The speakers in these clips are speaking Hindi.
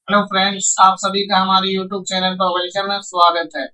हेलो फ्रेंड्स, आप सभी का हमारे यूट्यूब चैनल पर वेलकम है, स्वागत है।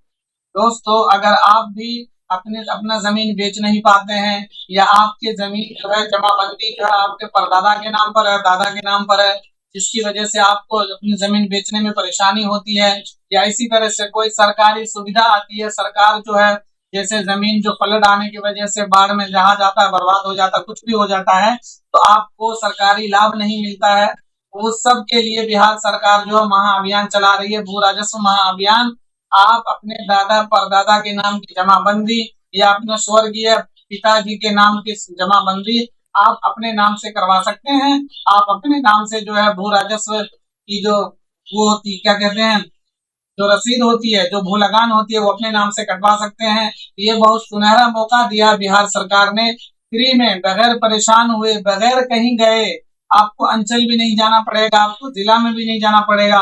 दोस्तों, अगर आप भी अपने अपना जमीन बेच नहीं पाते हैं या आपके जमीन जो है जमाबंदी जो है आपके परदादा के नाम पर है, दादा के नाम पर है, जिसकी वजह से आपको अपनी जमीन बेचने में परेशानी होती है, या इसी तरह से कोई सरकारी सुविधा आती है, सरकार जो है जैसे जमीन जो फ्लड आने की वजह से बाढ़ में जहाँ जाता है बर्बाद हो जाता है, कुछ भी हो जाता है, तो आपको सरकारी लाभ नहीं मिलता है। उस सब के लिए बिहार सरकार जो महाअभियान चला रही है, भू राजस्व महाअभियान। आप अपने दादा परदादा के नाम की जमाबंदी या अपने स्वर्गीय पिताजी के नाम की जमाबंदी आप अपने नाम से करवा सकते हैं। आप अपने नाम से जो है भू राजस्व की जो वो होती क्या कहते हैं, जो रसीद होती है, जो भू लगान होती है, वो अपने नाम से कटवा सकते हैं। ये बहुत सुनहरा मौका दिया बिहार सरकार ने, फ्री में, बगैर परेशान हुए, बगैर कहीं गए। आपको अंचल भी नहीं जाना पड़ेगा, आपको जिला में भी नहीं जाना पड़ेगा।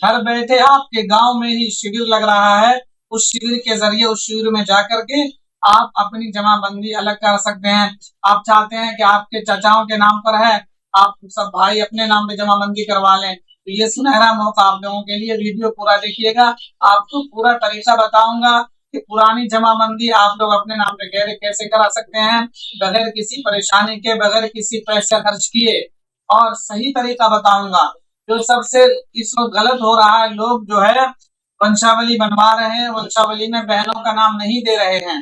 घर बैठे आपके गांव में ही शिविर लग रहा है। उस शिविर के जरिए उस शिविर में जाकर के आप अपनी जमाबंदी अलग कर सकते हैं। आप चाहते हैं कि आपके चाचाओं के नाम पर है, आप सब भाई अपने नाम पे जमाबंदी करवा लें, तो ये सुनहरा मौका आप लोगों के लिए। वीडियो पूरा देखिएगा, आपको पूरा तरीका बताऊंगा कि पुरानी जमाबंदी आप लोग अपने नाम पे कैसे करा सकते हैं, बगैर किसी परेशानी के, बगैर किसी पैसे खर्च किए। और सही तरीका बताऊंगा। जो सबसे इस वक्त गलत हो रहा है, लोग जो है वंशावली बनवा रहे हैं, वंशावली में बहनों का नाम नहीं दे रहे हैं।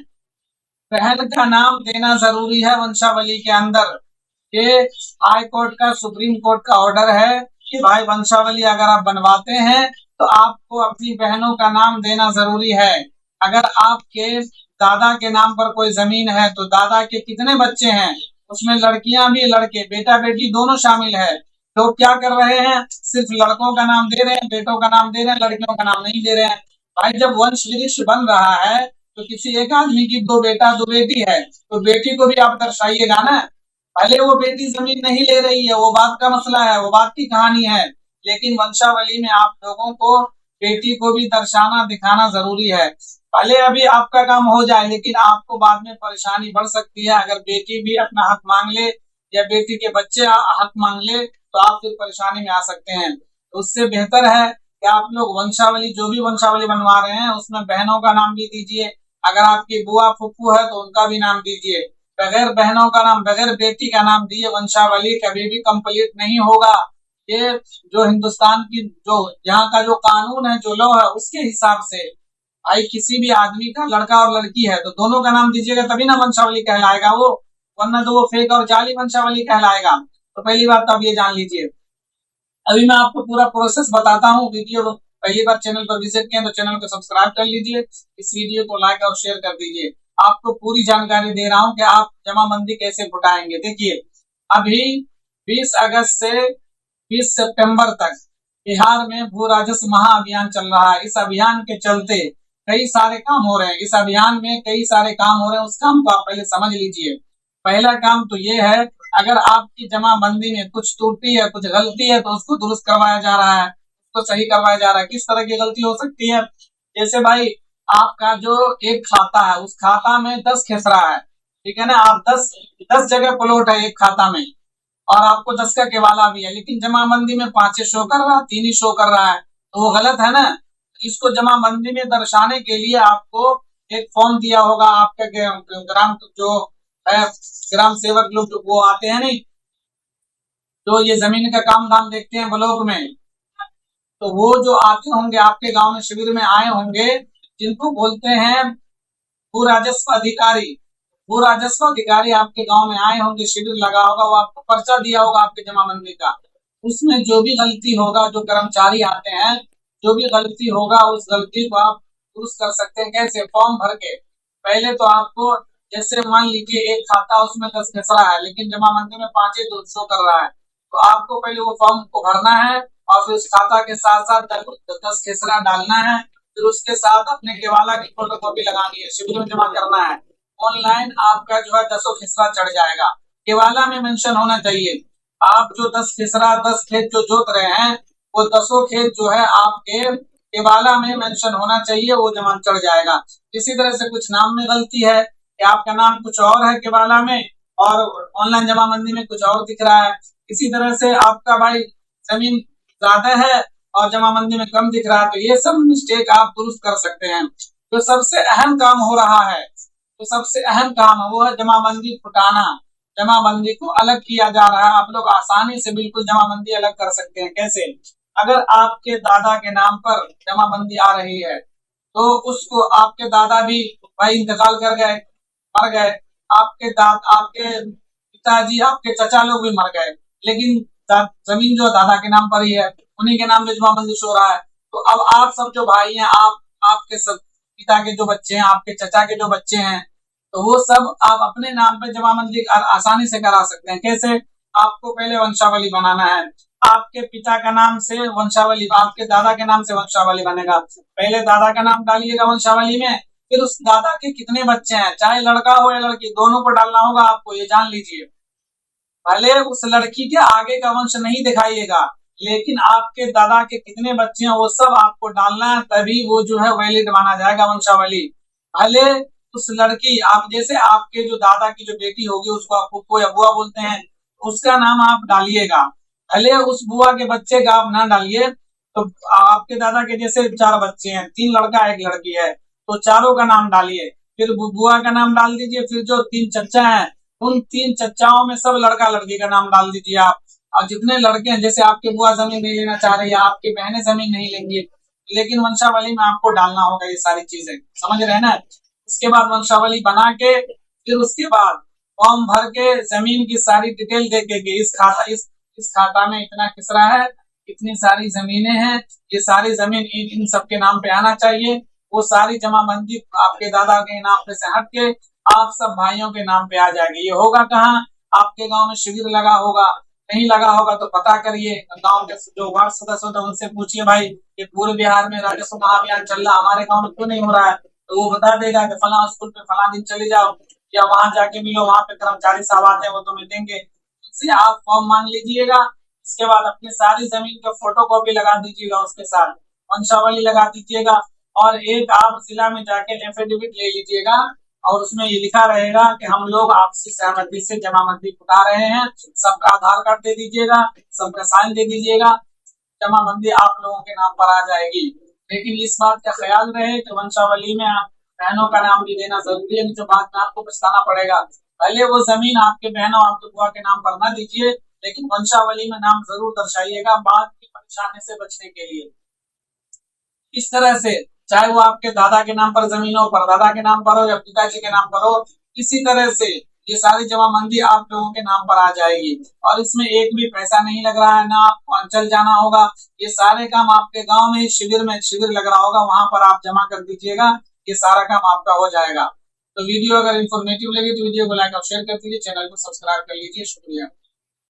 बहन का नाम देना जरूरी है वंशावली के अंदर। ये हाई कोर्ट का, सुप्रीम कोर्ट का ऑर्डर है कि भाई वंशावली अगर आप बनवाते हैं तो आपको अपनी बहनों का नाम देना जरूरी है। अगर आपके दादा के नाम पर कोई जमीन है तो दादा के कितने बच्चे हैं, उसमें लड़कियां भी लड़के, बेटा बेटी दोनों शामिल है। लोग क्या कर रहे हैं, सिर्फ लड़कों का नाम दे रहे हैं, बेटों का नाम दे रहे हैं, लड़कियों का नाम नहीं दे रहे हैं। भाई जब वंश वृक्ष बन रहा है तो किसी एक आदमी की दो बेटा दो बेटी है, तो बेटी को भी आप दर्शाइएगा ना। भले वो बेटी जमीन नहीं ले रही है, वो बात का मसला है, वो बात की कहानी है, लेकिन वंशावली में आप लोगों को बेटी को भी दर्शाना दिखाना जरूरी है। भले अभी आपका काम हो जाए, लेकिन आपको बाद में परेशानी बढ़ सकती है। अगर बेटी भी अपना हक मांग ले या बेटी के बच्चे हक मांग ले तो आप फिर परेशानी में आ सकते हैं। तो उससे बेहतर है कि आप लोग वंशावली, जो भी वंशावली बनवा रहे हैं, उसमें बहनों का नाम भी दीजिए। अगर आपकी बुआ फुप्पू है तो उनका भी नाम दीजिए। बगैर बहनों का नाम, बगैर बेटी का नाम दिए वंशावली कभी भी कंप्लीट नहीं होगा। ये जो हिंदुस्तान की, जो यहाँ का जो कानून है, जो लॉ है, उसके हिसाब से भाई किसी भी आदमी का लड़का और लड़की है तो दोनों का नाम दीजिएगा, तभी ना वंशावली कहलाएगा वो, वरना तो वो फेक और जाली वंशावली कहलाएगा। तो पहली बात तो आप ये जान लीजिए। अभी मैं आपको पूरा प्रोसेस बताता हूँ। वीडियो पहली बार चैनल पर विजिट किया तो चैनल को सब्सक्राइब कर लीजिए, इस वीडियो को लाइक और शेयर कर दीजिए। आपको पूरी जानकारी दे रहा हूँ कि आप जमाबंदी कैसे जुटाएंगे। देखिए, अभी 20 अगस्त से 20 सितंबर तक बिहार में भू राजस्व महाअभियान चल रहा है। इस अभियान के चलते कई सारे काम हो रहे हैं। इस अभियान में कई सारे काम हो रहे हैं, उस काम को आप पहले समझ लीजिए। पहला काम तो ये है, अगर आपकी जमाबंदी में कुछ त्रुटि है, कुछ गलती है, तो उसको दुरुस्त करवाया जा रहा है, उसको सही करवाया जा रहा है। किस तरह की गलती हो सकती है, जैसे भाई आपका जो एक खाता है, उस खाता में 10 खेसरा है, ठीक है ना। आप 10 जगह प्लॉट है एक खाता में, और आपको 10 का केवाला भी है, लेकिन जमाबंदी में 5 शो कर रहा है, 3 ही शो कर रहा है, तो वो गलत है ना। इसको जमाबंदी में दर्शाने के लिए आपको एक फॉर्म दिया होगा, आपका ग्राम जो है, ग्राम सेवक लोग जो वो आते हैं नहीं, तो ये जमीन का काम धाम देखते हैं ब्लॉक में, तो वो जो आते होंगे आपके गांव में, शिविर में आए होंगे, जिनको बोलते हैं भू राजस्व अधिकारी। भू राजस्व अधिकारी आपके गांव में आए होंगे, शिविर लगा होगा, वो आपको पर्चा दिया होगा आपके जमाबंदी का। उसमें जो भी गलती होगा, जो कर्मचारी आते हैं, जो भी गलती होगा, उस गलती को आप दुरुस्त कर सकते हैं। कैसे? फॉर्म भर के। पहले तो आपको, जैसे मान लीजिए एक खाता उसमें 10 खसरा है, लेकिन जमाबंदी में 5 ही शो कर रहा है, तो आपको पहले वो फॉर्म को भरना है, और फिर उस खाता के साथ साथ 10 खसरा डालना है। फिर उसके साथ अपने केवाला की फोटो कॉपी लगानी है, शिविर में जमा करना है। ऑनलाइन आपका जो है 10 खिसरा चढ़ जाएगा। केवाला में मेंशन होना चाहिए। आप जो 10 खिसरा, 10 खेत जो जोत रहे हैं, वो 10 खेत जो है आपके केवाला में मेंशन होना चाहिए, वो जमा चढ़ जाएगा। इसी तरह से कुछ नाम में गलती है कि आपका नाम कुछ और है केवाला में, और ऑनलाइन जमाबंदी में कुछ और दिख रहा है। इसी तरह से आपका भाई जमीन ज्यादा है, और जमाबंदी में कम दिख रहा है, तो ये सब मिस्टेक आप दुरुस्त कर सकते हैं। जो सबसे अहम काम हो रहा है, तो सबसे अहम काम है वो है जमाबंदी फुटाना। जमाबंदी को अलग किया जा रहा है। आप लोग आसानी से बिल्कुल जमाबंदी अलग कर सकते हैं। कैसे? अगर आपके दादा के नाम पर जमाबंदी आ रही है, तो उसको आपके दादा भी भाई इंतकाल कर गए, मर गए, आपके पिताजी, आपके चचा लोग भी मर गए, लेकिन जमीन जो दादा के नाम पर ही है, उन्हीं के नाम पे जमाबंदी हो रहा है। तो अब आप सब जो भाई हैं, आपके सब पिता के जो बच्चे हैं, आपके चचा के जो बच्चे हैं, तो वो सब आप अपने नाम पे जमाबंदी आसानी से करा सकते हैं। कैसे? आपको पहले वंशावली बनाना है। आपके पिता का नाम से वंशावली, आपके दादा के नाम से वंशावली बनेगा। पहले दादा का नाम डालिएगा वंशावली में, फिर उस दादा के कितने बच्चे हैं, चाहे लड़का हो या लड़की, दोनों को डालना होगा आपको, ये जान लीजिए। भले उस लड़की के आगे का वंश नहीं दिखाइएगा, लेकिन आपके दादा के कितने बच्चे हैं वो सब आपको डालना है, तभी वो जो है वैलिड माना जाएगा वंशावली। भले उस लड़की, आप जैसे आपके जो दादा की जो बेटी होगी उसको आप फूफो या बुआ बोलते हैं, उसका नाम आप डालिएगा। भले उस बुआ के बच्चे का आप ना डालिए। तो आपके दादा के जैसे 4 बच्चे हैं, 3 लड़का 1 लड़की है, तो चारों का नाम डालिए। फिर बुआ का नाम डाल दीजिए। फिर जो 3 चच्चा हैं, उन 3 चच्चाओं में सब लड़का लड़की का नाम डाल दीजिए आप। और जितने लड़के हैं, जैसे आपके बुआ जमीन नहीं लेना चाह रही है, आपकी बहनें जमीन नहीं लेंगी, लेकिन वंशावली में आपको डालना होगा ये सारी चीजें, समझ रहे हैं ना? उसके बाद वंशावली बना के, फिर उसके बाद फॉर्म भर के जमीन की सारी डिटेल दे के कि इस खाता में इतना किसरा है, इतनी सारी जमीनें हैं, ये सारी जमीन इन सबके नाम पे आना चाहिए। वो सारी जमाबंदी आपके दादा के नाम पे से हट के आप सब भाइयों के नाम पे आ जाएगी। ये होगा कहाँ? आपके गांव में शिविर लगा होगा। नहीं लगा होगा तो पता करिए, गांव के जो वार्ड सदस्य होते हैं उनसे पूछिए, भाई ये पूरे बिहार में राजस्व महाअभियान चल रहा, हमारे गांव में क्यों नहीं हो रहा है? तो वो बता देगा कि फला स्कूल पे फला दिन चले जाओ, या वहां जाके मिलो, वहां पे कर्मचारी साहब आते हैं, वो तुम्हें देंगे। उनसे आप फॉर्म मांग लीजिएगा। इसके बाद अपनी सारी जमीन का फोटो कॉपी लगा दीजिएगा, उसके साथ वंशावली लगा दीजिएगा। और एक आप जिला में जाके एफिडेविट ले लीजिएगा, और उसमें ये लिखा रहेगा कि हम लोग आपसी सहमति से जमाबंदी उठा रहे हैं। सबका आधार कार्ड दे दीजिएगा, सबका साइन दे दीजिएगा, जमाबंदी आप लोगों के नाम पर आ जाएगी। लेकिन इस बात का ख्याल रहे कि वंशावली में आप बहनों का नाम भी देना जरूरी है, नहीं तो बाद में आपको पछताना पड़ेगा। पहले वो जमीन आपके बहनों, आपके बुआ के नाम पर ना दीजिए, लेकिन वंशावली में नाम जरूर दर्शाइएगा, बाद की परेशानी से बचने के लिए। इस तरह से चाहे वो आपके दादा के नाम पर जमीन हो, परदादा के नाम पर हो, या पिताजी के नाम पर हो, इसी तरह से ये सारी जमाबंदी आप लोगों के नाम पर आ जाएगी। और इसमें एक भी पैसा नहीं लग रहा है, ना आपको अंचल जाना होगा। ये सारे काम आपके गांव में ही शिविर लग रहा होगा, वहां पर आप जमा कर दीजिएगा, ये सारा काम आपका हो जाएगा। तो वीडियो अगर इन्फॉर्मेटिव लगे तो वीडियो को लाइक और शेयर कर दीजिए, चैनल को सब्सक्राइब कर लीजिए। शुक्रिया।